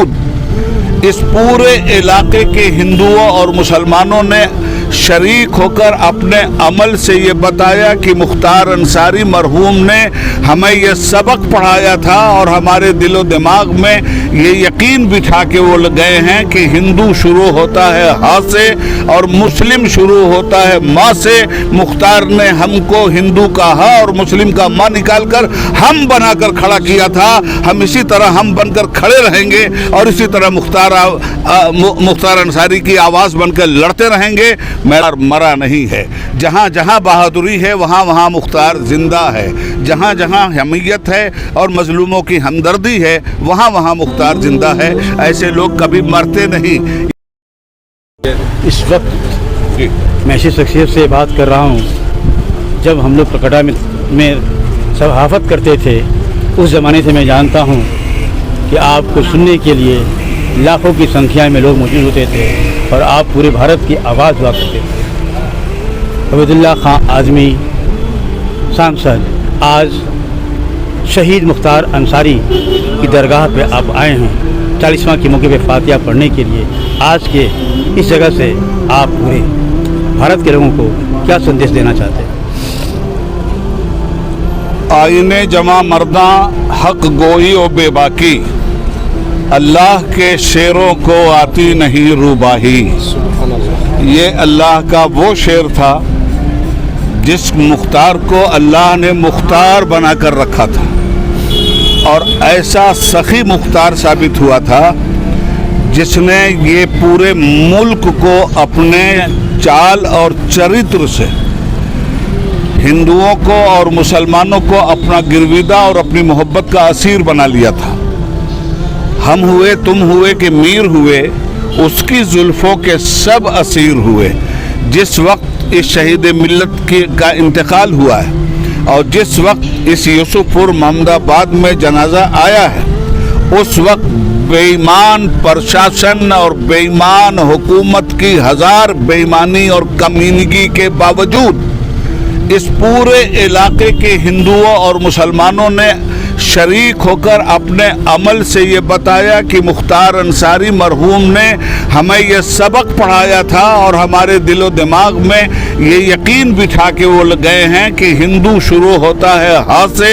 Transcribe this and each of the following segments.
बावजूद इस पूरे इलाके के हिंदुओं और मुसलमानों ने शरीक होकर अपने अमल से ये बताया कि मुख्तार अंसारी मरहूम ने हमें ये सबक पढ़ाया था और हमारे दिलो दिमाग में ये यकीन बिठा के वो गए हैं कि हिंदू शुरू होता है हा से और मुस्लिम शुरू होता है माँ से। मुख्तार ने हमको हिंदू का हा और मुस्लिम का माँ निकाल कर हम बनाकर खड़ा किया था। हम इसी तरह हम बनकर खड़े रहेंगे और इसी तरह मुख्तार अंसारी की आवाज़ बनकर लड़ते रहेंगे। मेरा मरा नहीं है। जहाँ जहाँ बहादुरी है वहाँ वहाँ मुख्तार जिंदा है। जहाँ जहाँ हमीयत है और मजलूमों की हमदर्दी है वहाँ वहाँ मुख्तार जिंदा है। ऐसे लोग कभी मरते नहीं। इस वक्त मैं ऐसी शख्सियत से बात कर रहा हूँ जब हम लोग प्रकटा में सहाफ़त करते थे, उस ज़माने से मैं जानता हूँ कि आपको सुनने के लिए लाखों की संख्या में लोग मौजूद होते थे और आप पूरे भारत की आवाज़ हुआ करते थे। अब्दुल्ला खान आज़मी सांसद आज शहीद मुख्तार अंसारी की दरगाह पे आप आए हैं 40वां के मौके पे फातिहा पढ़ने के लिए। आज के इस जगह से आप पूरे भारत के लोगों को क्या संदेश देना चाहते हैं? आईने जमा मर्दा हक गोई और बेबाकी, अल्लाह के शेरों को आती नहीं रूबाही। ये अल्लाह का वो शेर था जिस मुख्तार को अल्लाह ने मुख्तार बना कर रखा था और ऐसा सखी मुख्तार साबित हुआ था जिसने ये पूरे मुल्क को अपने चाल और चरित्र से हिंदुओं को और मुसलमानों को अपना गिरविदा और अपनी मोहब्बत का असीर बना लिया था। हम हुए तुम हुए कि मीर हुए, उसकी जुल्फों के सब असीर हुए। जिस वक्त इस शहीद मिल्लत का इंतकाल हुआ है और जिस वक्त इस यूसुफपुर मोहम्मदाबाद में जनाजा आया है, उस वक्त बेईमान प्रशासन और बेईमान हुकूमत की हजार बेईमानी और कमीनगी के बावजूद इस पूरे इलाके के हिंदुओं और मुसलमानों ने शरीक होकर अपने अमल से ये बताया कि मुख्तार अंसारी मरहूम ने हमें ये सबक पढ़ाया था और हमारे दिलो दिमाग में ये यकीन बिठा के वो गए हैं कि हिंदू शुरू होता है हा से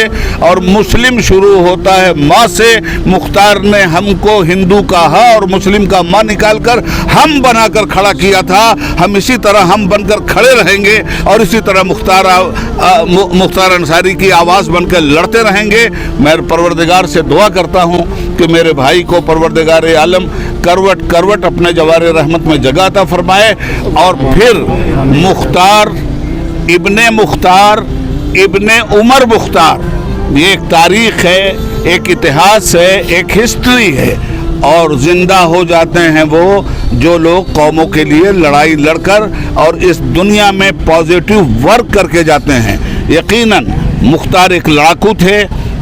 और मुस्लिम शुरू होता है माँ से। मुख्तार ने हमको हिंदू का हा और मुस्लिम का माँ निकाल कर हम बनाकर खड़ा किया था। हम इसी तरह हम बनकर खड़े रहेंगे और इसी तरह मुख्तार अंसारी की आवाज़ बनकर लड़ते रहेंगे। मैं परवरदिगार से दुआ करता हूँ कि मेरे भाई को परवरदिगार आलम करवट करवट अपने जवारे रहमत में जगह अता फरमाए और फिर मुख्तार इब्ने उमर मुख्तार, ये एक तारीख़ है, एक इतिहास है, एक हिस्ट्री है और ज़िंदा हो जाते हैं वो जो लोग कौमों के लिए लड़ाई लड़कर और इस दुनिया में पॉजिटिव वर्क करके जाते हैं। यकीनन मुख्तार एक लड़ाकू थे,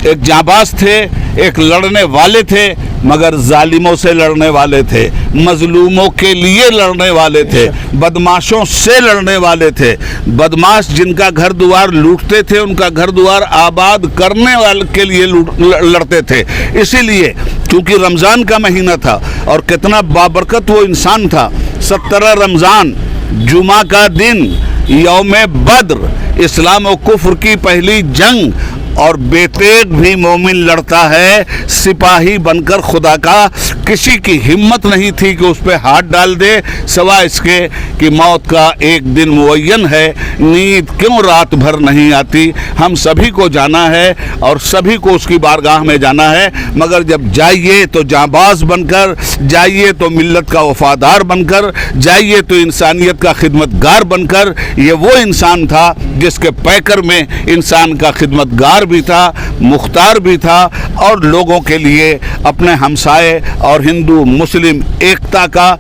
एक जाबाज थे, एक लड़ने वाले थे, मगर जालिमों से लड़ने वाले थे, मजलूमों के लिए लड़ने वाले थे, बदमाशों से लड़ने वाले थे। बदमाश जिनका घर द्वार लूटते थे उनका घर द्वार आबाद करने वाले के लिए लड़ते थे। इसीलिए क्योंकि रमज़ान का महीना था और कितना बाबरकत वो इंसान था। 17 रमज़ान जुमा का दिन, यौम बद्र, इस्लाम और कुफ्र की पहली जंग और बेतेग भी मोमिन लड़ता है सिपाही बनकर खुदा का। किसी की हिम्मत नहीं थी कि उस पर हाथ डाल दे, सिवाय इसके कि मौत का एक दिन मुअय्यन है, नींद क्यों रात भर नहीं आती। हम सभी को जाना है और सभी को उसकी बारगाह में जाना है, मगर जब जाइए तो जाबाज बनकर जाइए, तो मिल्लत का वफादार बनकर जाइए, तो इंसानियत का खिदमतगार बनकर। ये वो इंसान था जिसके पैकर में इंसान का खिदमतगार भी था, मुख्तार भी था और लोगों के लिए अपने हमसाए और हिंदू मुस्लिम एकता का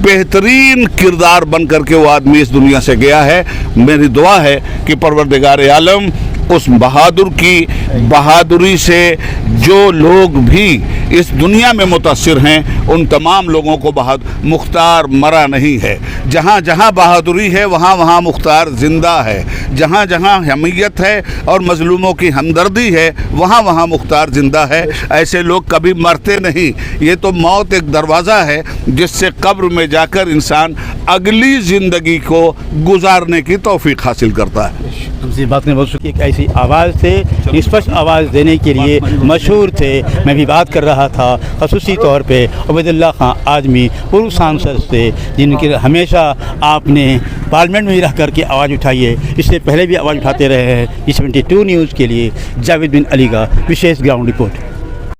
बेहतरीन किरदार बन करके वो आदमी इस दुनिया से गया है। मेरी दुआ है कि परवरदिगार आलम उस बहादुर की बहादुरी से जो लोग भी इस दुनिया में मुतासिर हैं उन तमाम लोगों को मुख्तार मरा नहीं है। जहाँ जहाँ बहादुरी है वहाँ वहाँ मुख्तार ज़िंदा है। जहाँ जहाँ हमीयत है और मजलूमों की हमदर्दी है वहाँ वहाँ मुख्तार ज़िंदा है। ऐसे लोग कभी मरते नहीं। ये तो मौत एक दरवाज़ा है जिससे कब्र में जाकर इंसान अगली ज़िंदगी को गुजारने की तौफीक हासिल करता है। हमसे बात करने बहुत शुक्रिया। एक ऐसी आवाज़ से स्पष्ट आवाज़ देने के लिए मशहूर थे। मैं भी बात कर रहा था ख़ुसूसी तौर पे उबैदुल्लाह खां आज़मी पूर्व सांसद से, जिनकी हमेशा आपने पार्लियामेंट में भी रह करके आवाज़ उठाई है, इससे पहले भी आवाज़ उठाते रहे हैं। 72 न्यूज़ के लिए जावेद बिन अली का विशेष ग्राउंड रिपोर्ट।